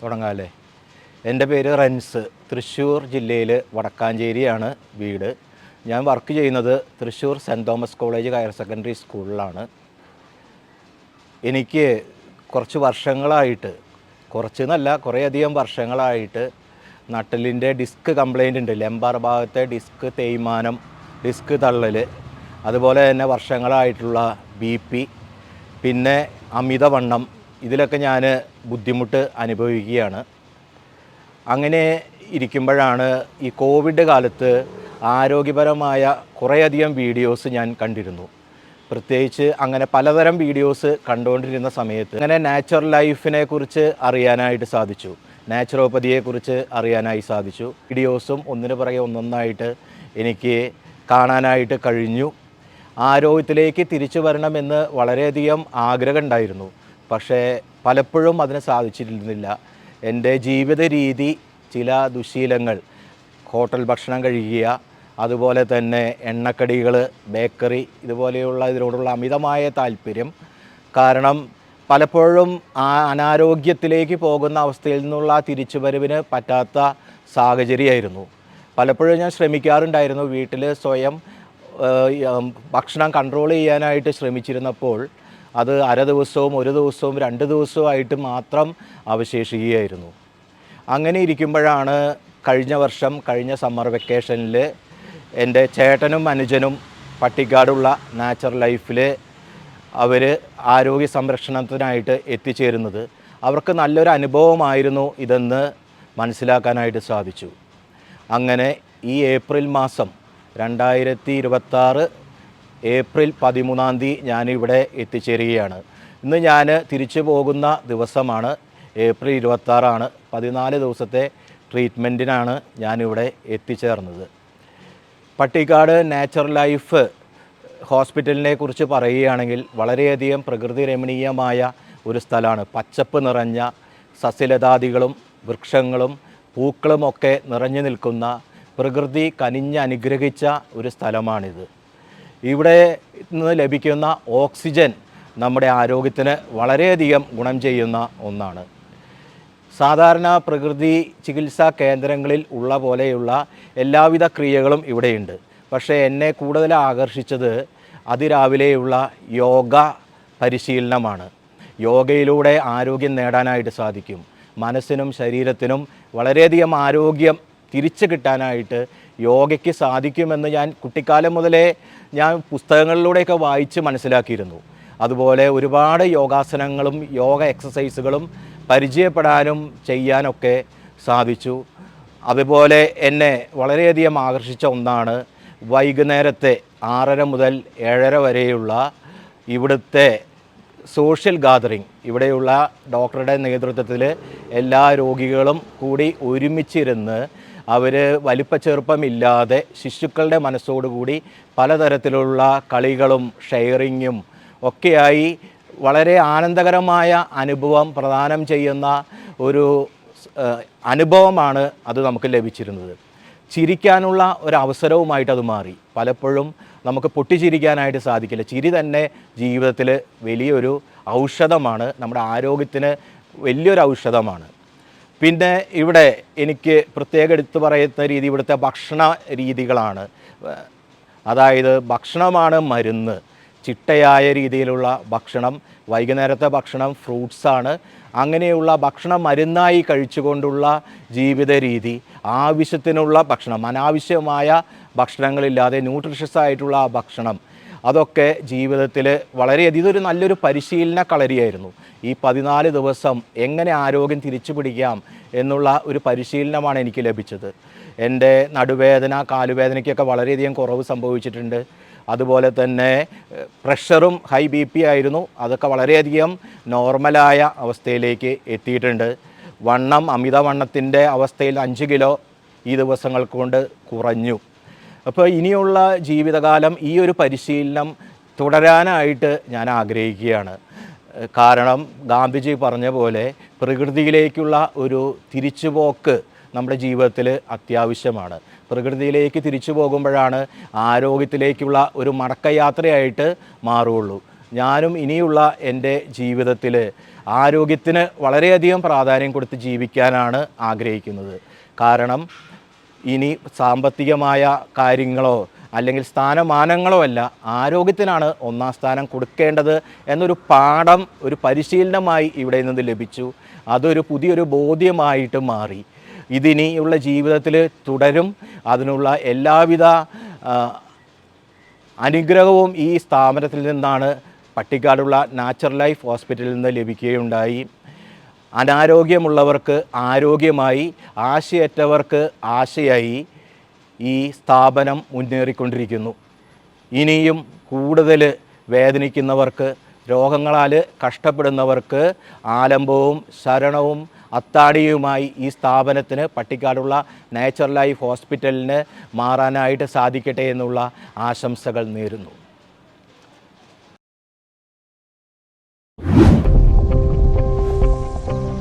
തുടങ്ങാമല്ലേ? എൻ്റെ പേര് റൻസ്. തൃശ്ശൂർ ജില്ലയിൽ വടക്കാഞ്ചേരിയാണ് വീട്. ഞാൻ വർക്ക് ചെയ്യുന്നത് Thrissur saint Thomas college higher secondary സ്കൂളിലാണ്. എനിക്ക് കുറച്ച് വർഷങ്ങളായിട്ട്, കുറച്ചെന്നല്ല കുറേയധികം വർഷങ്ങളായിട്ട് നട്ടലിൻ്റെ ഡിസ്ക് കംപ്ലൈൻ്റ് ഉണ്ട്. ലെംബാർ ഭാഗത്തെ ഡിസ്ക് തേയ്മാനം, ഡിസ്ക് തള്ളൽ, അതുപോലെ തന്നെ വർഷങ്ങളായിട്ടുള്ള BP, പിന്നെ അമിതവണ്ണം, ഇതിലൊക്കെ ഞാൻ ബുദ്ധിമുട്ട് അനുഭവിക്കുകയാണ്. അങ്ങനെ ഇരിക്കുമ്പോഴാണ് ഈ കോവിഡ് കാലത്ത് ആരോഗ്യപരമായ കുറേയധികം വീഡിയോസ് ഞാൻ കണ്ടിരുന്നു. പ്രത്യേകിച്ച് അങ്ങനെ പലതരം വീഡിയോസ് കണ്ടുകൊണ്ടിരുന്ന സമയത്ത് അങ്ങനെ നാച്ചുറൽ ലൈഫിനെ കുറിച്ച് അറിയാനായിട്ട് സാധിച്ചു, നാച്ചുറോപ്പതിയെക്കുറിച്ച് അറിയാനായി സാധിച്ചു. വീഡിയോസും ഒന്നിനു പുറകെ ഒന്നൊന്നായിട്ട് എനിക്ക് കാണാനായിട്ട് കഴിഞ്ഞു. ആരോഗ്യത്തിലേക്ക് തിരിച്ചു വരണമെന്ന് വളരെയധികം ആഗ്രഹമുണ്ടായിരുന്നു. പക്ഷേ പലപ്പോഴും അതിന് സാധിച്ചിരുന്നില്ല. എൻ്റെ ജീവിത രീതി, ചില ദുശീലങ്ങൾ, ഹോട്ടൽ ഭക്ഷണം കഴിക്കുക, അതുപോലെ തന്നെ എണ്ണക്കടികൾ, ബേക്കറി, ഇതുപോലെയുള്ള ഇതിനോടുള്ള അമിതമായ താല്പര്യം കാരണം പലപ്പോഴും അനാരോഗ്യത്തിലേക്ക് പോകുന്ന അവസ്ഥയിൽ നിന്നുള്ള തിരിച്ചുവരവിന് പറ്റാത്ത സാഹചര്യമായിരുന്നു. പലപ്പോഴും ഞാൻ ശ്രമിക്കാറുണ്ടായിരുന്നു, വീട്ടിൽ സ്വയം ഭക്ഷണം കൺട്രോൾ ചെയ്യാനായിട്ട് ശ്രമിച്ചിരുന്നപ്പോൾ അത് അര ദിവസവും ഒരു ദിവസവും 2 ദിവസവുമായിട്ട് മാത്രം അവശേഷിക്കുകയായിരുന്നു. അങ്ങനെ ഇരിക്കുമ്പോഴാണ് കഴിഞ്ഞ സമ്മർ വെക്കേഷനിൽ എൻ്റെ ചേട്ടനും അനുജനും പട്ടിക്കാടുള്ള നാച്ചുറൽ ലൈഫിൽ അവർ ആരോഗ്യ സംരക്ഷണത്തിനായിട്ട് എത്തിച്ചേരുന്നത്. അവർക്ക് നല്ലൊരു അനുഭവമായിരുന്നു ഇതെന്ന് മനസ്സിലാക്കാനായിട്ട് സാധിച്ചു. അങ്ങനെ ഈ ഏപ്രിൽ മാസം 2026 ഏപ്രിൽ 13-ാം തീയതി ഞാനിവിടെ എത്തിച്ചേരുകയാണ്. ഇന്ന് ഞാൻ തിരിച്ചു പോകുന്ന ദിവസമാണ്. ഏപ്രിൽ 26 14 ദിവസത്തെ ട്രീറ്റ്മെൻറ്റിനാണ് ഞാനിവിടെ എത്തിച്ചേർന്നത്. പട്ടിക്കാട് നാച്ചുറൽ ലൈഫ് ഹോസ്പിറ്റലിനെ കുറിച്ച് പറയുകയാണെങ്കിൽ വളരെയധികം പ്രകൃതി രമണീയമായ ഒരു സ്ഥലമാണ്. പച്ചപ്പ് നിറഞ്ഞ സസ്യലതാദികളും വൃക്ഷങ്ങളും പൂക്കളുമൊക്കെ നിറഞ്ഞു നിൽക്കുന്ന, പ്രകൃതി കനിഞ്ഞ് അനുഗ്രഹിച്ച ഒരു സ്ഥലമാണിത്. ഇവിടെ നിന്ന് ലഭിക്കുന്ന ഓക്സിജൻ നമ്മുടെ ആരോഗ്യത്തിന് വളരെയധികം ഗുണം ചെയ്യുന്ന ഒന്നാണ്. സാധാരണ പ്രകൃതി ചികിത്സാ കേന്ദ്രങ്ങളിൽ ഉള്ള പോലെയുള്ള എല്ലാവിധ ക്രിയകളും ഇവിടെയുണ്ട്. പക്ഷേ എന്നെ കൂടുതൽ ആകർഷിച്ചത് അതിരാവിലെയുള്ള യോഗ പരിശീലനമാണ്. യോഗയിലൂടെ ആരോഗ്യം നേടാനായിട്ട് സാധിക്കും. മനസ്സിനും ശരീരത്തിനും വളരെയധികം ആരോഗ്യം തിരിച്ചു കിട്ടാനായിട്ട് യോഗയ്ക്ക് സാധിക്കുമെന്ന് ഞാൻ കുട്ടിക്കാലം മുതലേ ഞാൻ പുസ്തകങ്ങളിലൂടെയൊക്കെ വായിച്ച് മനസ്സിലാക്കിയിരുന്നു. അതുപോലെ ഒരുപാട് യോഗാസനങ്ങളും യോഗ എക്സസൈസുകളും പരിചയപ്പെടാനും ചെയ്യാനൊക്കെ സാധിച്ചു. അതുപോലെ എന്നെ വളരെയധികം ആകർഷിച്ച ഒന്നാണ് വൈകുന്നേരത്തെ 6:30 മുതൽ 7:30 വരെയുള്ള ഇവിടുത്തെ സോഷ്യൽ ഗാദറിങ്. ഇവിടെയുള്ള ഡോക്ടറുടെ നേതൃത്വത്തിൽ എല്ലാ രോഗികളും കൂടി ഒരുമിച്ചിരുന്ന് അവർ വലിപ്പച്ചെറുപ്പമില്ലാതെ ശിശുക്കളുടെ മനസ്സോടുകൂടി പലതരത്തിലുള്ള കളികളും ഷെയറിങ്ങും ഒക്കെയായി വളരെ ആനന്ദകരമായ അനുഭവം പ്രദാനം ചെയ്യുന്ന ഒരു അനുഭവമാണ് അത് നമുക്ക് ലഭിച്ചിരുന്നത്. ചിരിക്കാനുള്ള ഒരു അവസരവുമായിട്ട് അത് മാറി. പലപ്പോഴും നമുക്ക് പൊട്ടിച്ചിരിക്കാനായിട്ട് സാധിക്കില്ല. ചിരി തന്നെ ജീവിതത്തിൽ വലിയൊരു ഔഷധമാണ്, നമ്മുടെ ആരോഗ്യത്തിന് വലിയൊരു ഔഷധമാണ്. പിന്നെ ഇവിടെ എനിക്ക് പ്രത്യേകം എടുത്തു പറയുന്ന രീതി ഇവിടുത്തെ ഭക്ഷണ രീതികളാണ്. അതായത് ഭക്ഷണമാണ് മരുന്ന്. ചിട്ടയായ രീതിയിലുള്ള ഭക്ഷണം, വൈകുന്നേരത്തെ ഭക്ഷണം ഫ്രൂട്ട്സാണ്. അങ്ങനെയുള്ള ഭക്ഷണം മരുന്നായി കഴിച്ചുകൊണ്ടുള്ള ജീവിത രീതി, ആവശ്യത്തിനുള്ള ഭക്ഷണം, അനാവശ്യമായ ഭക്ഷണങ്ങളില്ലാതെ ന്യൂട്രീഷ്യസ് ആയിട്ടുള്ള ഭക്ഷണം, അതൊക്കെ ജീവിതത്തിൽ വളരെയധികം ഇതൊരു നല്ലൊരു പരിശീലന കളരിയായിരുന്നു. ഈ 14 ദിവസം എങ്ങനെ ആരോഗ്യം തിരിച്ചു പിടിക്കാം എന്നുള്ള ഒരു പരിശീലനമാണ് എനിക്ക് ലഭിച്ചത്. എൻ്റെ നടുവേദന, കാലുവേദനയ്ക്കൊക്കെ വളരെയധികം കുറവ് സംഭവിച്ചിട്ടുണ്ട്. അതുപോലെ തന്നെ പ്രഷറും ഹൈ BP ആയിരുന്നു, അതൊക്കെ വളരെയധികം നോർമലായ അവസ്ഥയിലേക്ക് എത്തിയിട്ടുണ്ട്. അമിതവണ്ണത്തിൻ്റെ അവസ്ഥയിൽ 5 കിലോ ഈ ദിവസങ്ങൾ കൊണ്ട് കുറഞ്ഞു. അപ്പോൾ ഇനിയുള്ള ജീവിതകാലം ഈ ഒരു പരിശീലനം തുടരാനായിട്ട് ഞാൻ ആഗ്രഹിക്കുകയാണ്. കാരണം ഗാന്ധിജി പറഞ്ഞ പോലെ പ്രകൃതിയിലേക്കുള്ള ഒരു തിരിച്ചുപോക്ക് നമ്മുടെ ജീവിതത്തിൽ അത്യാവശ്യമാണ്. പ്രകൃതിയിലേക്ക് തിരിച്ചു പോകുമ്പോഴാണ് ആരോഗ്യത്തിലേക്കുള്ള ഒരു മടക്കയാത്രയായിട്ട് മാറുകയുള്ളൂ. ഞാനും ഇനിയുള്ള എൻ്റെ ജീവിതത്തിൽ ആരോഗ്യത്തിന് വളരെയധികം പ്രാധാന്യം കൊടുത്ത് ജീവിക്കാനാണ് ആഗ്രഹിക്കുന്നത്. കാരണം ഇനി സാമ്പത്തികമായ കാര്യങ്ങളോ അല്ലെങ്കിൽ സ്ഥാനമാനങ്ങളോ അല്ല, ആരോഗ്യത്തിനാണ് ഒന്നാം സ്ഥാനം കൊടുക്കേണ്ടത് എന്നൊരു പാഠം, ഒരു പരിശീലനമായി ഇവിടെ നിന്ന് ലഭിച്ചു. അതൊരു പുതിയൊരു ബോധ്യമായിട്ട് മാറി. ഇതിനിയുള്ള ജീവിതത്തിൽ തുടരും. അതിനുള്ള എല്ലാവിധ അനുഗ്രഹവും ഈ സ്ഥാപനത്തിൽ നിന്നാണ്, പട്ടിക്കാടുള്ള നാച്ചുറൽ ലൈഫ് ഹോസ്പിറ്റലിൽ നിന്ന് ലഭിക്കുകയുണ്ടായി. അനാരോഗ്യമുള്ളവർക്ക് ആരോഗ്യമായി, ആശയറ്റവർക്ക് ആശയായി ഈ സ്ഥാപനം മുന്നേറിക്കൊണ്ടിരിക്കുന്നു. ഇനിയും കൂടുതൽ വേദനിക്കുന്നവർക്ക്, രോഗങ്ങളാൽ കഷ്ടപ്പെടുന്നവർക്ക് ആലംബവും ശരണവും അത്താണിയുമായി ഈ സ്ഥാപനത്തിന്, പട്ടിക്കാടുള്ള നാച്ചുറൽ ലൈഫ് ഹോസ്പിറ്റലിന് മാറാനായിട്ട് സാധിക്കട്ടെ എന്നുള്ള ആശംസകൾ നേരുന്നു.